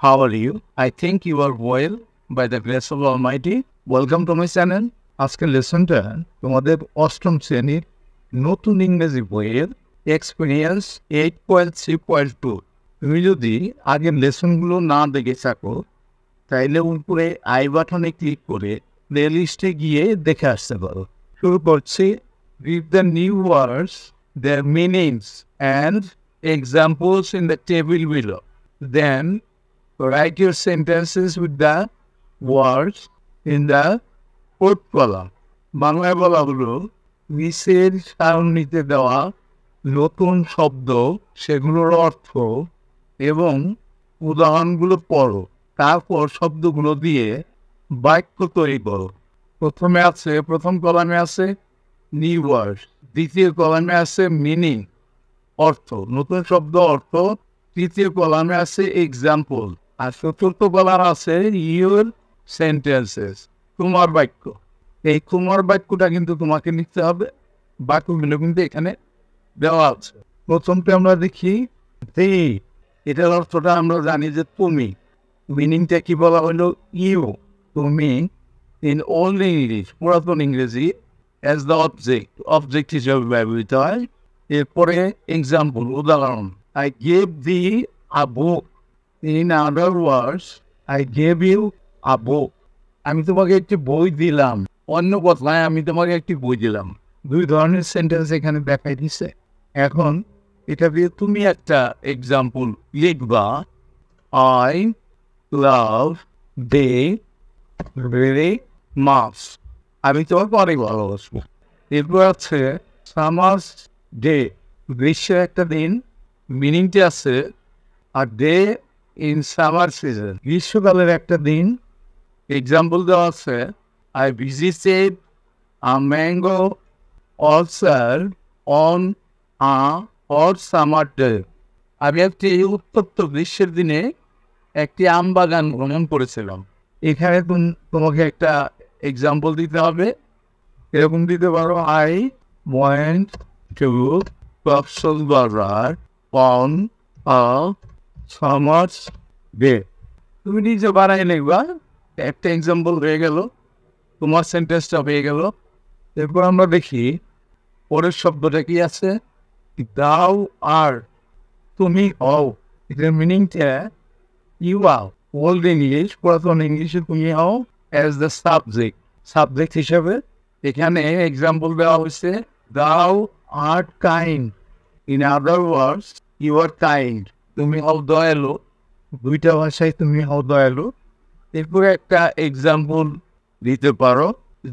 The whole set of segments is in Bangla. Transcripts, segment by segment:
How are you? I think you are well by the grace of Almighty. Welcome to my channel. আজকের লেসনটা তোমাদের অষ্টম শ্রেণীর নতুন ইংরেজি বইয়ের এক্সপিরিয়েন্স 8.3.2। তুমি যদি আগের লেসনগুলো না দেখে থাকো তাইলে উপরে আই বাটনে ক্লিক করে প্লেলিস্টে গিয়ে দেখে আসতে পারো। শুরু করছি। Read the new words, their meanings and examples in the table below. Then write your sentences with the words in the fourth column. বাংলায় বলা হলো নিচের সারণীতে দেওয়া নতুন শব্দ, সেগুলোর অর্থ এবং উদাহরণগুলো পড়ো। তারপর শব্দগুলো দিয়ে বাক্য তৈরি করো। প্রথম কলামে আছে নিউ ওয়ার্ড, দ্বিতীয় কলামে আছে মিনিং অর্থ, নতুন শব্দ অর্থ, তৃতীয় কলামে আছে এক্সাম্পল, আর চতুর্থ কলাম আছে ইউর সেন্টেন্সেস, তোমার বাক্য। এই তোমার বাক্যটা কিন্তু তোমাকে লিখতে হবে, বাক্যগুলো কিন্তু এখানে দেওয়া আছে। প্রথমটা আমরা দেখি দি, এটার অর্থটা আমরা জানি যে তুমি। মিনিংটা কি বলা হলো ইউ, তুমি ইন ওল্ড ইংলিশ, পুরাতন ইংরেজি অ্যাজ দ্য অবজেক্ট হিসেবে ব্যবহৃত হয়। এরপরে এক্সাম্পল উদাহরণ, I gave the a book. In other words I gave you a book, আমি তোমাকে একটি বই দিলাম। অন্য কথায় আমি তোমাকে একটি বই দিলাম। দুই ধরনের সেন্টেন্স এখানে দেখাই দিছে। এখন এটা দিয়ে তুমি একটা এক্সাম্পল লিখবা। I love they very much, আমি তোমাকে অনেক ভালোবাসবো। এরপর আছে সামার্স ডে, গ্রীষ্মের একটা দিন। মিনিংটি আছে a day in summer season, গ্রীষ্মকালের একটা দিন। এক্সাম্পল দেওয়া আছে I visited a mango orchard on a hot summer day, আমি একটি উত্তপ্ত গ্রীষ্মের দিনে একটি আম বাগান ভ্রমণ করেছিলাম। এখানে তোমাকে একটা এক্সাম্পল দিতে হবে। এরকম দিতে পারো I went to Cox's Bazar on a summer day. তুমি নিজে বানাই লিখবা, একটা এক্সাম্পল হয়ে গেল, তোমার সেন্টেন্সটা হয়ে গেল। এরপর আমরা দেখি পরের শব্দটা কি আছে। দাও আর, তুমি হও। এটার মিনিংটা ইউ আর, ওল্ড ইংলিশ পুরাতন ইংলিশে তুমি হও অ্যাজ দ্য সাবজেক্ট হিসেবে। এখানে এক্সাম্পল দেওয়া হয়েছে দাও are kind, in other words you are kind, তুমি হও দয়ালু। দুইটা ভাষায় তুমি হও দয়ালু। এরপরে একটা এক্সাম্পল দিতে পারো,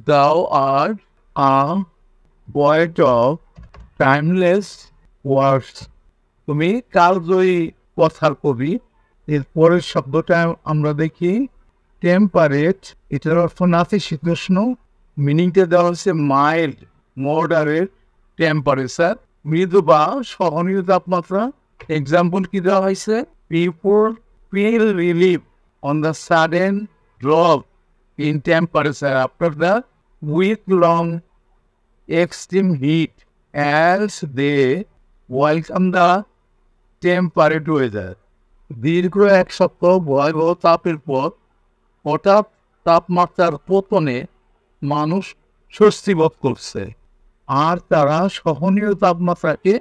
দাও আর আ পয়েট অফ টাইমলেস ওয়ার্ডস, তুমি কালজয়ী কথার কবি। এরপরের শব্দটা আমরা দেখি টেম্পারেট, এটার অর্থ নাতিশীতোষ্ণ। মিনিংটা দেওয়া হচ্ছে মাইল্ড, মডারেট টেম্পারেচার, মৃদু বা সহনীয় তাপমাত্রা। এক্সাম্পল কি দেওয়া হয়েছে, people feel relief on the sudden drop in temperature after the week long extreme heat as they welcome the temperate weather. দীর্ঘ এক সপ্তাহ ভয়াবহ তাপের পর হঠাৎ তাপমাত্রার পতনে মানুষ স্বস্তি বোধ করছে আর তারা সহনীয় তাপমাত্রাকে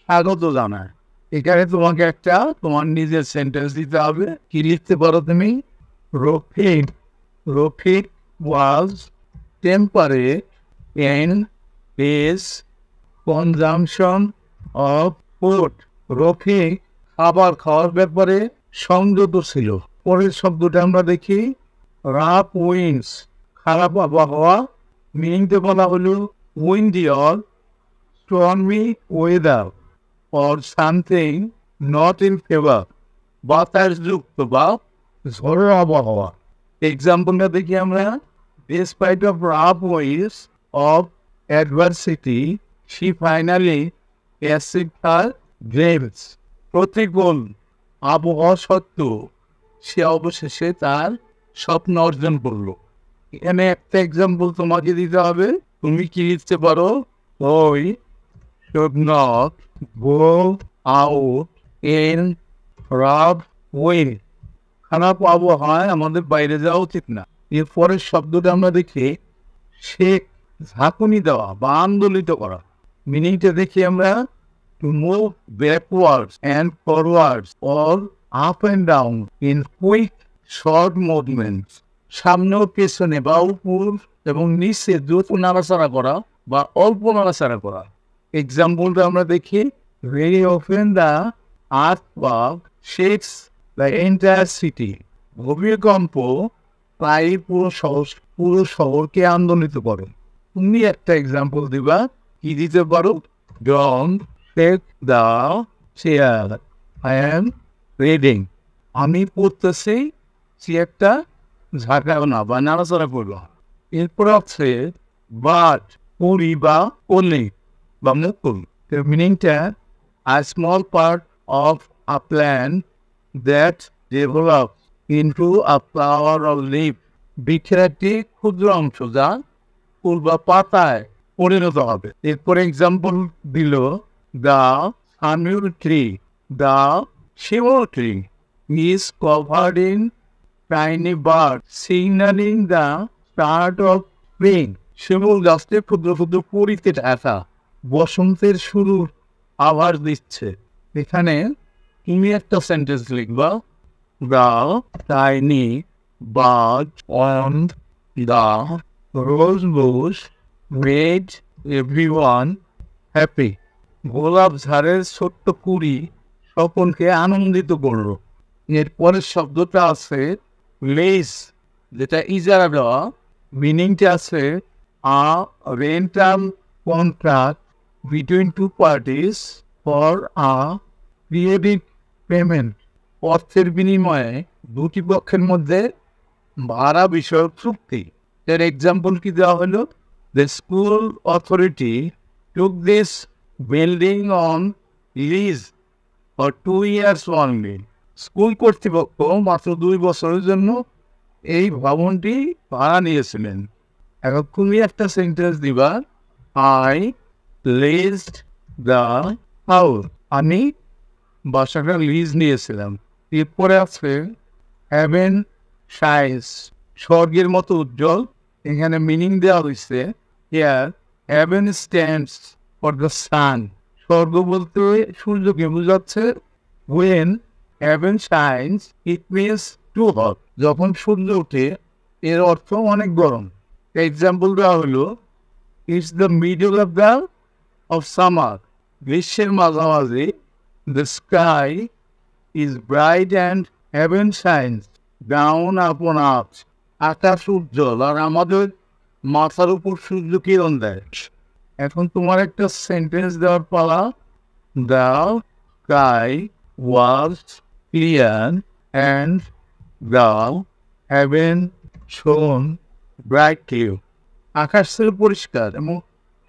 স্বাগত জানায়। এখানে তোমাকে একটা তোমার নিজের সেন্টেন্স দিতে হবে। কি লিখতে পারো তুমি, Rafiq was temperate in his consumption of food, Rafiq খাবার খাওয়ার ব্যাপারে সংযত ছিল। পরের শব্দটা আমরা দেখি রাফ উইন্ডস, খারাপ আবহাওয়া। মিনিংতে বলা হলো windy or stormy weather or something not in favour, বাতাসযুক্ত বা ঝড়ো আবহাওয়া। এক্সাম্পলটা দেখি আমরা, despite of rough winds of adversity she finally achieved her dreams, প্রতিকূল আবহাওয়া সত্ত্বেও সে অবশেষে তার স্বপ্ন অর্জন করলো। এখানে একটা এক্সাম্পল তোমাকে দিতে হবে। তুমি কি লিখতে পারো, ওই should not go out in rough wind, খারাপ আবহাওয়ায় আমাদের বাইরে যাওয়া উচিত না। এরপরের শব্দটা আমরা দেখি শেক, ঝাঁকুনি দেওয়া বা আন্দোলিত করা। মিনিংটা দেখি আমরা to move backwards and forwards or up and down in quick short movements. সামনে ও পেছনে বা উপর এবং নিচে দ্রুত নাড়াচাড়া করা বা অল্প নাড়াচাড়া করা। এক্সাম্পলটা আমরা দেখি, very often the earthquake shakes the entire city. ভূমিকম্প প্রায় পুরো শহরকে আন্দোলিত করে। তুমি একটা এক্সাম্পল দিবা, কি দিতে পারো? Don't take the chair, I am reading. আমি পড়তেছি, চেয়ারটা ঝাঁকাও না বা নাড়াচাড়া করবো। এরপর আছে বাট, পরি বা পলি বা মুকুল। মিনিংটা a small part of a plant that develop into a flower or leaf. বৃক্ষের একটি ক্ষুদ্র অংশ যা ফুল বা পাতায় পরিণত হবে। এরপর এক্সাম্পল দিল, the Samiul tree, the Shimul tree is covered in tiny buds signaling the start of spring. শিমুল গাছটি ক্ষুদ্র ক্ষুদ্র পরিতে ঢাকা, বসন্তের শুরুর আভাস দিচ্ছে। এখানে তুমি একটা সেন্টেন্স লিখবা, the tiny buds on the rose bush made everyone happy. গোলাপ ঝাড়ের ছোট্ট কুড়ি সকলকে আনন্দিত করলো। এরপরের শব্দটা আছে লিজ, যেটা ইজারা দেওয়া। মিনিংটা আছে a rental contract between two parties for a periodic payment. অর্থের বিনিময়ে দুটি পক্ষের মধ্যে ভাড়া বিষয়ক চুক্তি। এর এক্সাম্পল কি দেওয়া হলো? The school authority took this building on lease for 2 years only. স্কুল কর্তৃপক্ষ মাত্র 2 বছরের জন্য এই ভবনটি ভাড়া নিয়েছিলেন। এখন তুমি একটা সেন্টেন্স দিবা, আই লিজড দ্য হাউস। আমি বাসাটা লিজ নিয়েছিলাম। এরপরে আছে হেভেন শাইন্স, স্বর্গের মতো উজ্জ্বল। এখানে মিনিং দেওয়া হয়েছে, here heaven stands for the sun. স্বর্গ বলতে সূর্যকে বোঝাচ্ছে। when heaven shines it means too hot. যখন সূর্য ওঠে এর অর্থ অনেক গরম। এক্সাম্পল দেওয়া হলো, it's the middle of summer. গ্রীষ্মের মাঝামাঝি, the sky is bright and heaven shines down upon আস। আকাশ উজ্জ্বল আর আমাদের মাথার উপর সূর্য কিরণ দেয়। এখন তোমার একটা সেন্টেন্স দেওয়ার পালা, the sky was clear and the heaven shone brightly. আকাশ ছিল পরিষ্কার এবং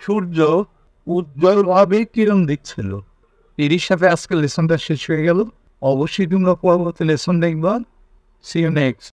সূর্য উজ্জ্বলভাবে কিরণ দিচ্ছিল। এর সাথে আজকের লেসনটা শেষ হয়ে গেল। অবশ্যই তোমরা পরবর্তী লেসন দেখবা। See you next.